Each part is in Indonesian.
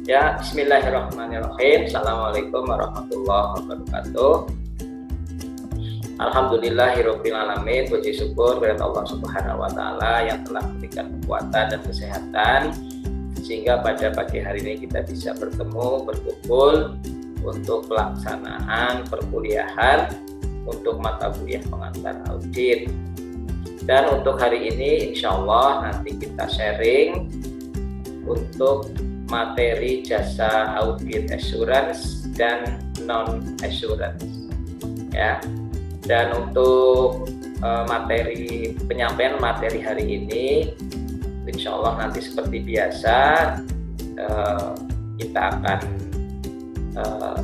Ya, bismillahirrahmanirrahim. Assalamualaikum warahmatullahi wabarakatuh. Alhamdulillahirabbil alamin. Puji syukur kepada Allah Subhanahu wa taala yang telah memberikan kekuatan dan kesehatan sehingga pada pagi hari ini kita bisa bertemu, berkumpul untuk pelaksanaan perkuliahan untuk mata kuliah pengantar audit. Dan untuk hari ini insya Allah nanti kita sharing untuk materi jasa audit assurance dan non assurance ya. Dan untuk materi penyampaian materi hari ini insya Allah nanti seperti biasa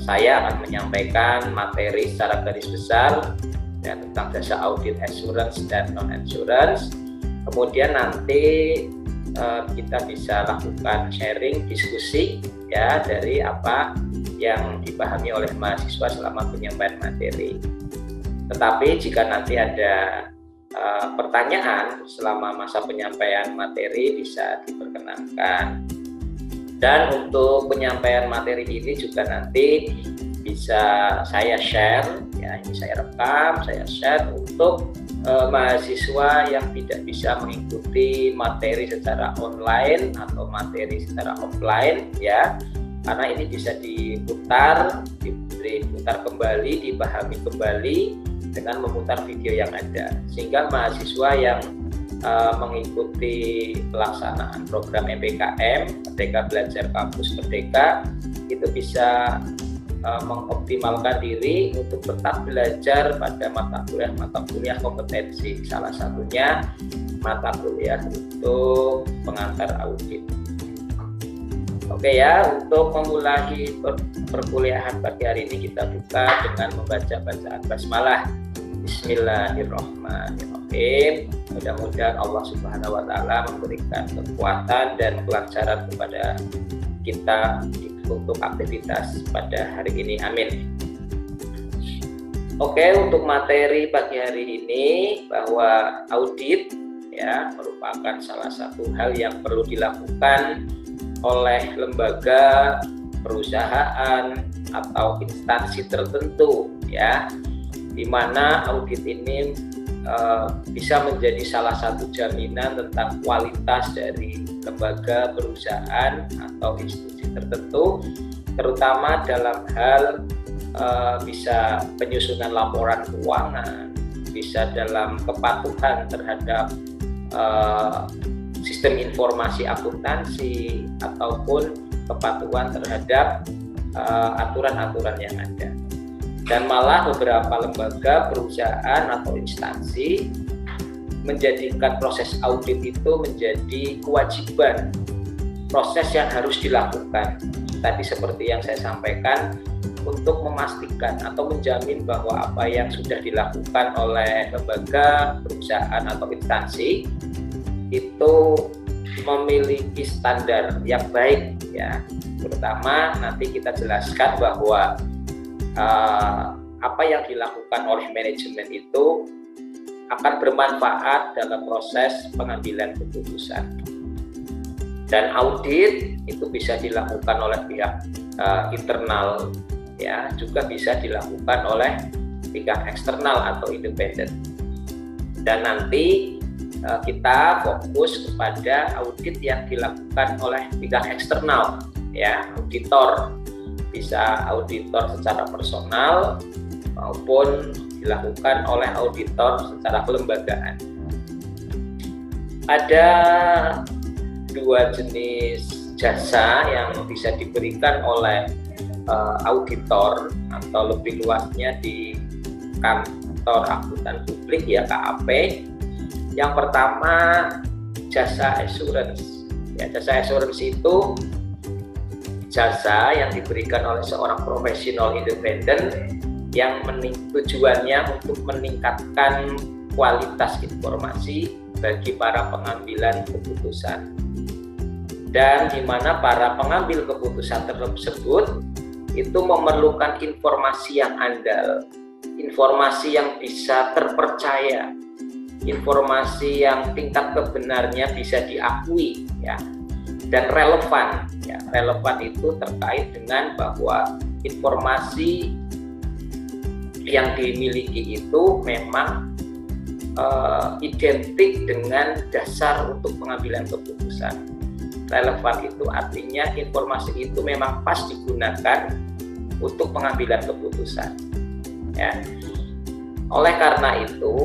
saya akan menyampaikan materi secara garis besar ya, tentang jasa audit assurance dan non assurance. Kemudian nanti kita bisa lakukan sharing, diskusi ya dari apa yang dipahami oleh mahasiswa selama penyampaian materi. Tetapi jika nanti ada pertanyaan selama masa penyampaian materi bisa diperkenankan. Dan untuk penyampaian materi ini juga nanti bisa saya share ya, ini saya rekam, saya share untuk mahasiswa yang tidak bisa mengikuti materi secara online atau materi secara offline ya, karena ini bisa diputar kembali, dipahami kembali dengan memutar video yang ada, sehingga mahasiswa yang mengikuti pelaksanaan program MBKM Merdeka Belajar Kampus Merdeka itu bisa mengoptimalkan diri untuk tetap belajar pada mata kuliah kompetensi, salah satunya mata kuliah untuk pengantar audit. Oke ya, untuk memulai perkuliahan pagi hari ini kita buka dengan membaca bacaan basmalah. Bismillahirrahmanirrahim. Mudah-mudahan Allah Subhanahu wa taala memberikan kekuatan dan kelancaran kepada kita untuk aktivitas pada hari ini, amin. Oke, untuk materi pagi hari ini bahwa audit ya merupakan salah satu hal yang perlu dilakukan oleh lembaga, perusahaan atau instansi tertentu ya, di mana audit ini bisa menjadi salah satu jaminan tentang kualitas dari lembaga, perusahaan atau institusi tertentu, terutama dalam hal bisa penyusunan laporan keuangan, bisa dalam kepatuhan terhadap sistem informasi akuntansi ataupun kepatuhan terhadap aturan-aturan yang ada. Dan malah beberapa lembaga, perusahaan atau instansi menjadikan proses audit itu menjadi kewajiban, proses yang harus dilakukan. Tadi seperti yang saya sampaikan, untuk memastikan atau menjamin bahwa apa yang sudah dilakukan oleh lembaga, perusahaan atau instansi itu memiliki standar yang baik ya. Terutama nanti kita jelaskan bahwa apa yang dilakukan oleh manajemen itu akan bermanfaat dalam proses pengambilan keputusan. Dan audit itu bisa dilakukan oleh pihak internal ya, juga bisa dilakukan oleh pihak eksternal atau independen. Dan nanti kita fokus kepada audit yang dilakukan oleh pihak eksternal ya, auditor. Bisa auditor secara personal maupun dilakukan oleh auditor secara kelembagaan. Ada dua jenis jasa yang bisa diberikan oleh auditor atau lebih luasnya di kantor akuntan publik ya, KAP. Yang pertama jasa assurance. Ya, jasa assurance itu jasa yang diberikan oleh seorang profesional independen yang tujuannya untuk meningkatkan kualitas informasi bagi para pengambilan keputusan, dan di mana para pengambil keputusan tersebut itu memerlukan informasi yang andal, informasi yang bisa terpercaya, informasi yang tingkat kebenarnya bisa diakui ya. dan relevan. Ya, relevan itu terkait dengan bahwa informasi yang dimiliki itu memang identik dengan dasar untuk pengambilan keputusan. Relevan itu artinya informasi itu memang pas digunakan untuk pengambilan keputusan. Ya. Oleh karena itu,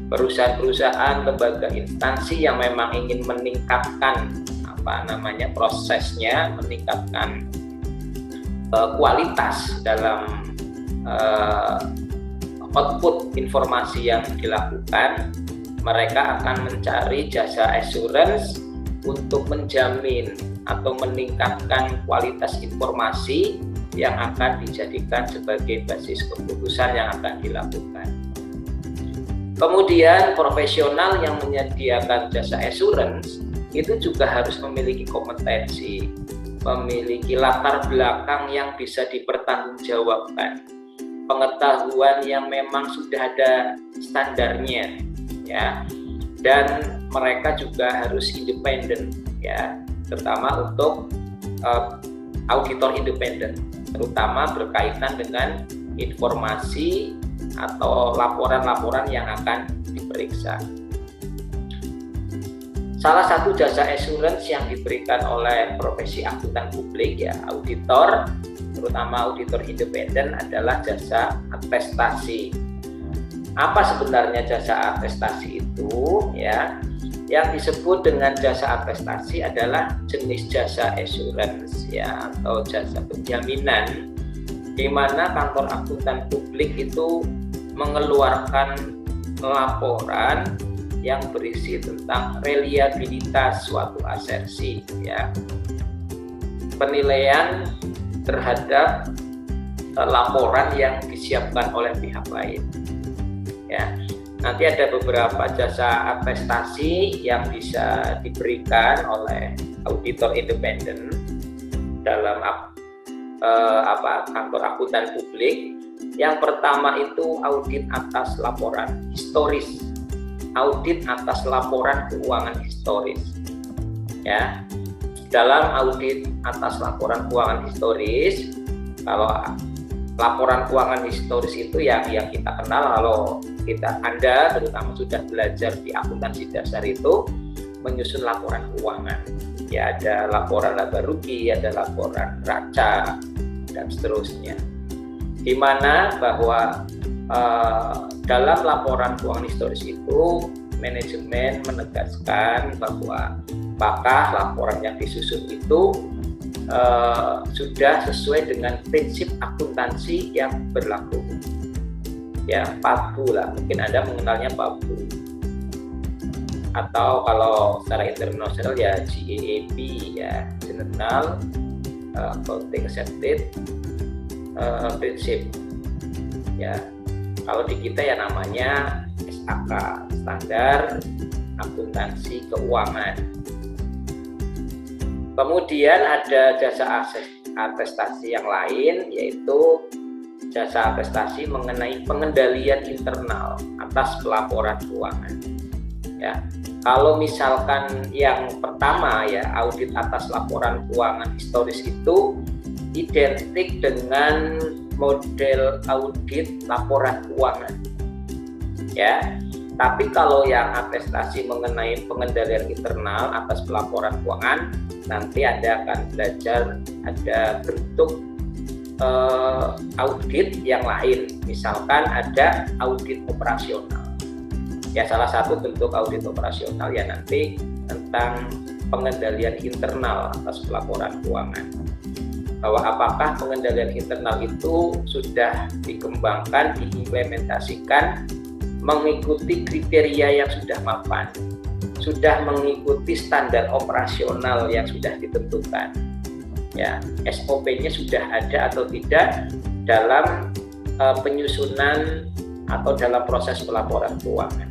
perusahaan-perusahaan, lembaga, instansi yang memang ingin meningkatkan prosesnya, meningkatkan kualitas dalam output informasi yang dilakukan, mereka akan mencari jasa assurance untuk menjamin atau meningkatkan kualitas informasi yang akan dijadikan sebagai basis keputusan yang akan dilakukan. Kemudian profesional yang menyediakan jasa assurance itu juga harus memiliki kompetensi, memiliki latar belakang yang bisa dipertanggungjawabkan, pengetahuan yang memang sudah ada standarnya, ya, dan mereka juga harus independen, ya, terutama untuk auditor independen, terutama berkaitan dengan informasi atau laporan-laporan yang akan diperiksa. Salah satu jasa assurance yang diberikan oleh profesi akuntan publik, ya, auditor, terutama auditor independen, adalah jasa atestasi. Apa sebenarnya jasa atestasi itu? Ya, yang disebut dengan jasa atestasi adalah jenis jasa assurance, ya, atau jasa penjaminan, di mana kantor akuntan publik itu mengeluarkan laporan yang berisi tentang reliabilitas suatu asersi, ya, penilaian terhadap laporan yang disiapkan oleh pihak lain. Ya, nanti ada beberapa jasa atestasi yang bisa diberikan oleh auditor independen dalam kantor akuntan publik. Yang pertama itu audit atas laporan historis. Audit atas laporan keuangan historis. Ya, dalam audit atas laporan keuangan historis, kalau laporan keuangan historis itu yang kita kenal, kalau Anda terutama sudah belajar di akuntansi dasar itu menyusun laporan keuangan. Ya, ada laporan laba rugi, ada laporan neraca, dan seterusnya. Di mana bahwa dalam laporan keuangan historis itu manajemen menegaskan bahwa apakah laporan yang disusun itu sudah sesuai dengan prinsip akuntansi yang berlaku. Ya, PABU lah, mungkin Anda mengenalnya PABU. Atau kalau secara internasional ya GAAP, ya, General Accounting Accepted Principle. Ya, kalau di kita ya namanya SAK, Standar Akuntansi Keuangan. Kemudian ada jasa atestasi yang lain, yaitu jasa atestasi mengenai pengendalian internal atas pelaporan keuangan. Ya, kalau misalkan yang pertama, ya, audit atas laporan keuangan historis itu identik dengan model audit laporan keuangan. Ya, tapi kalau yang atestasi mengenai pengendalian internal atas pelaporan keuangan, nanti Anda akan belajar ada bentuk audit yang lain. Misalkan ada audit operasional. Ya, salah satu bentuk audit operasional ya nanti tentang pengendalian internal atas pelaporan keuangan. Bahwa apakah pengendalian internal itu sudah dikembangkan, diimplementasikan mengikuti kriteria yang sudah mapan, sudah mengikuti standar operasional yang sudah ditentukan. Ya, SOP-nya sudah ada atau tidak dalam penyusunan atau dalam proses pelaporan keuangan.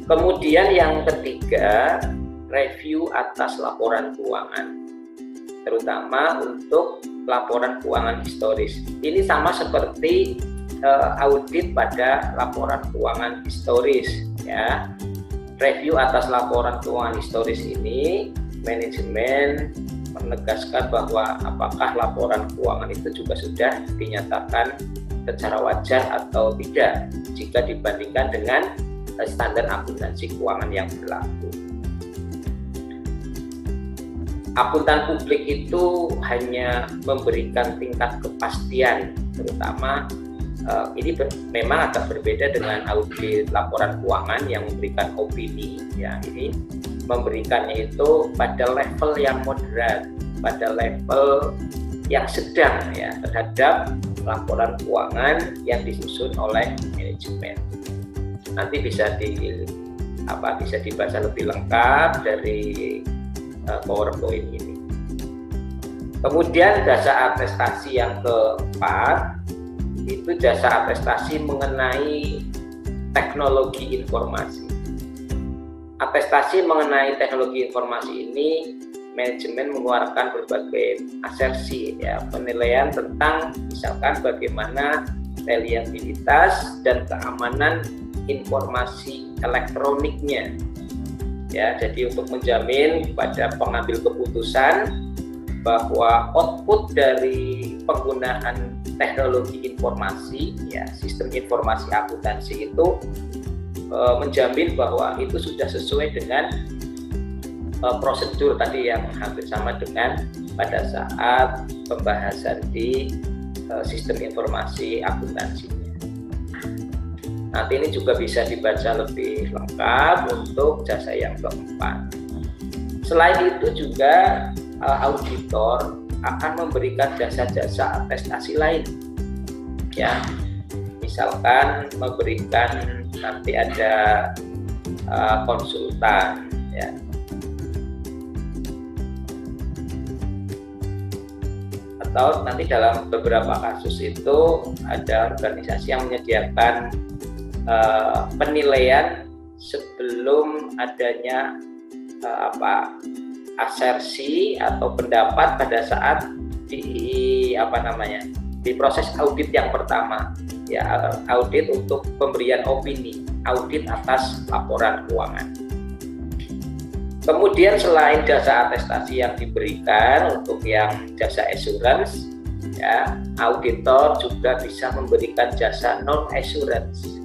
Kemudian yang ketiga, review atas laporan keuangan, terutama untuk laporan keuangan historis. Ini sama seperti audit pada laporan keuangan historis, ya. Review atas laporan keuangan historis ini manajemen menegaskan bahwa apakah laporan keuangan itu juga sudah dinyatakan secara wajar atau tidak jika dibandingkan dengan standar akuntansi keuangan yang berlaku. Akuntan publik itu hanya memberikan tingkat kepastian, terutama ini memang agak berbeda dengan audit laporan keuangan yang memberikan opini. Ya, ini memberikannya itu pada level yang moderat, pada level yang sedang ya terhadap laporan keuangan yang disusun oleh manajemen. Nanti bisa dibaca lebih lengkap dari PowerPoint ini. Kemudian jasa atestasi yang keempat itu jasa atestasi mengenai teknologi informasi. Atestasi mengenai teknologi informasi ini manajemen mengeluarkan berbagai asersi ya, penilaian tentang misalkan bagaimana reliabilitas dan keamanan informasi elektroniknya. Ya, jadi untuk menjamin kepada pengambil keputusan bahwa output dari penggunaan teknologi informasi ya, sistem informasi akuntansi itu menjamin bahwa itu sudah sesuai dengan prosedur tadi yang hampir sama dengan pada saat pembahasan di sistem informasi akuntansinya. Nanti ini juga bisa dibaca lebih lengkap untuk jasa yang keempat. Selain itu juga auditor akan memberikan jasa-jasa atestasi lain. Ya, misalkan memberikan nanti ada konsultan ya. Atau nanti dalam beberapa kasus itu ada organisasi yang menyediakan penilaian sebelum adanya asersi atau pendapat pada saat di proses audit yang pertama ya, audit untuk pemberian opini, audit atas laporan keuangan. Kemudian selain jasa atestasi yang diberikan untuk yang jasa assurance ya, auditor juga bisa memberikan jasa non assurance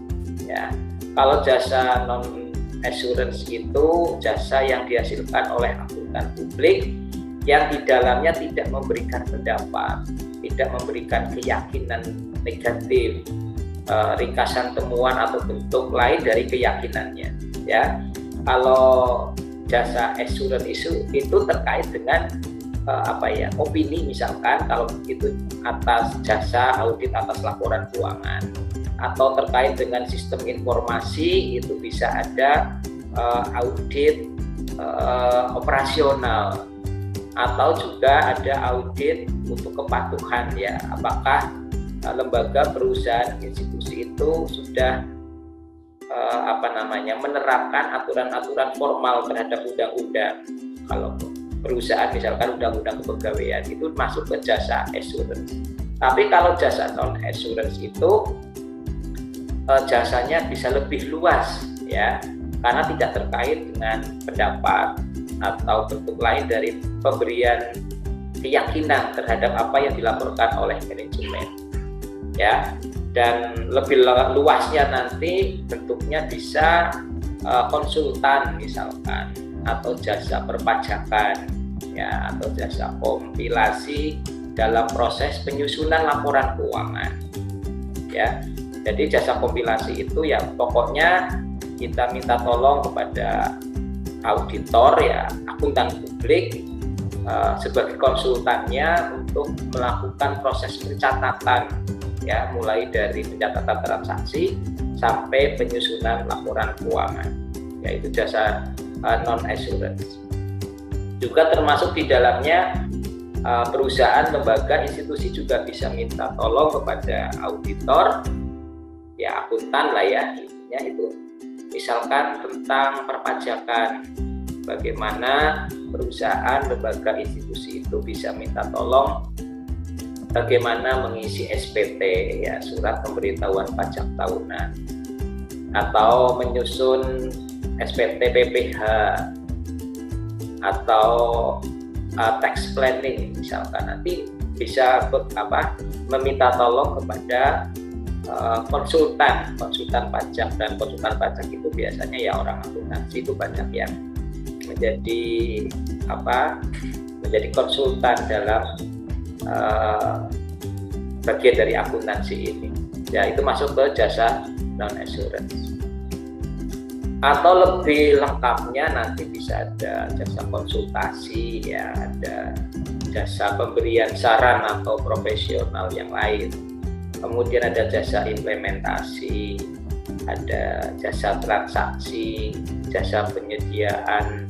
ya. Kalau jasa non assurance itu jasa yang dihasilkan oleh akuntan publik yang di dalamnya tidak memberikan pendapat, tidak memberikan keyakinan negatif, ringkasan temuan atau bentuk lain dari keyakinannya ya. Kalau jasa assurance itu terkait dengan opini, misalkan kalau itu atas jasa audit atas laporan keuangan, atau terkait dengan sistem informasi itu bisa ada audit operasional, atau juga ada audit untuk kepatuhan ya, apakah lembaga, perusahaan, institusi itu sudah menerapkan aturan-aturan formal terhadap undang-undang. Kalau perusahaan misalkan undang-undang kepegawaian itu masuk ke jasa assurance. Tapi kalau jasa non assurance itu jasanya bisa lebih luas ya, karena tidak terkait dengan pendapat atau bentuk lain dari pemberian keyakinan terhadap apa yang dilaporkan oleh manajemen ya. Dan lebih luasnya nanti bentuknya bisa konsultan misalkan, atau jasa perpajakan ya, atau jasa kompilasi dalam proses penyusunan laporan keuangan ya. Jadi jasa kompilasi itu ya pokoknya kita minta tolong kepada auditor ya, akuntan publik sebagai konsultannya untuk melakukan proses pencatatan ya, mulai dari pencatatan transaksi sampai penyusunan laporan keuangan, yaitu jasa non assurance. Juga termasuk di dalamnya perusahaan, lembaga, institusi juga bisa minta tolong kepada auditor ya, akuntan lah ya, intinya itu misalkan tentang perpajakan, bagaimana perusahaan, lembaga, institusi itu bisa minta tolong bagaimana mengisi SPT ya, surat pemberitahuan pajak tahunan, atau menyusun SPT PPH atau tax planning misalkan, nanti bisa meminta tolong kepada konsultan pajak, dan konsultan pajak itu biasanya ya orang akuntansi, itu banyak yang menjadi konsultan dalam bagian dari akuntansi ini. Ya, itu masuk ke jasa non assurance. Atau lebih lengkapnya nanti bisa ada jasa konsultasi, ya, ada jasa pemberian saran atau profesional yang lain. Kemudian ada jasa implementasi, ada jasa transaksi, jasa penyediaan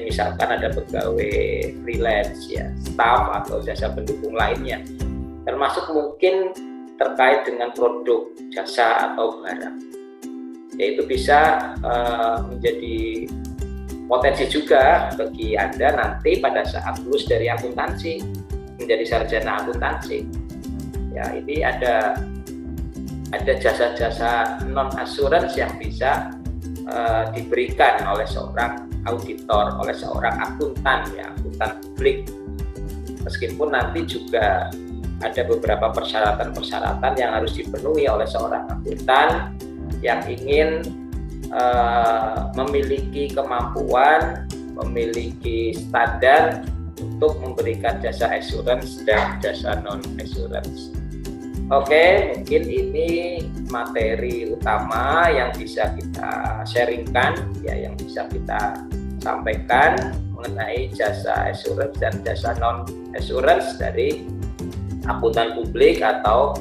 misalkan ada pegawai freelance, ya, staff atau jasa pendukung lainnya, termasuk mungkin terkait dengan produk, jasa atau barang. Yaitu bisa menjadi potensi juga bagi Anda nanti pada saat lulus dari akuntansi menjadi sarjana akuntansi. Ya, ini ada jasa-jasa non assurance yang bisa diberikan oleh seorang auditor, oleh seorang akuntan, ya, akuntan publik. Meskipun nanti juga ada beberapa persyaratan yang harus dipenuhi oleh seorang akuntan yang ingin memiliki kemampuan, memiliki standar untuk memberikan jasa assurance dan jasa non assurance. Oke, mungkin ini materi utama yang bisa kita sharingkan, ya, yang bisa kita sampaikan mengenai jasa assurance dan jasa non assurance dari akuntan publik atau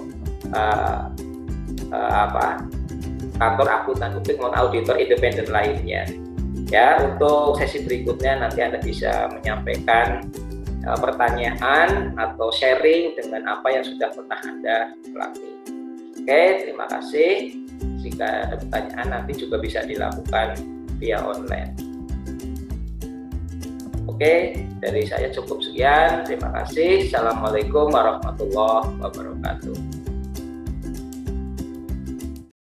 kantor akuntan publik maupun auditor independen lainnya. Ya, untuk sesi berikutnya nanti Anda bisa menyampaikan pertanyaan atau sharing dengan apa yang sudah pernah Anda alami. Oke, terima kasih. Jika ada pertanyaan nanti juga bisa dilakukan via online. Oke, dari saya cukup sekian. Terima kasih. Assalamualaikum warahmatullahi wabarakatuh.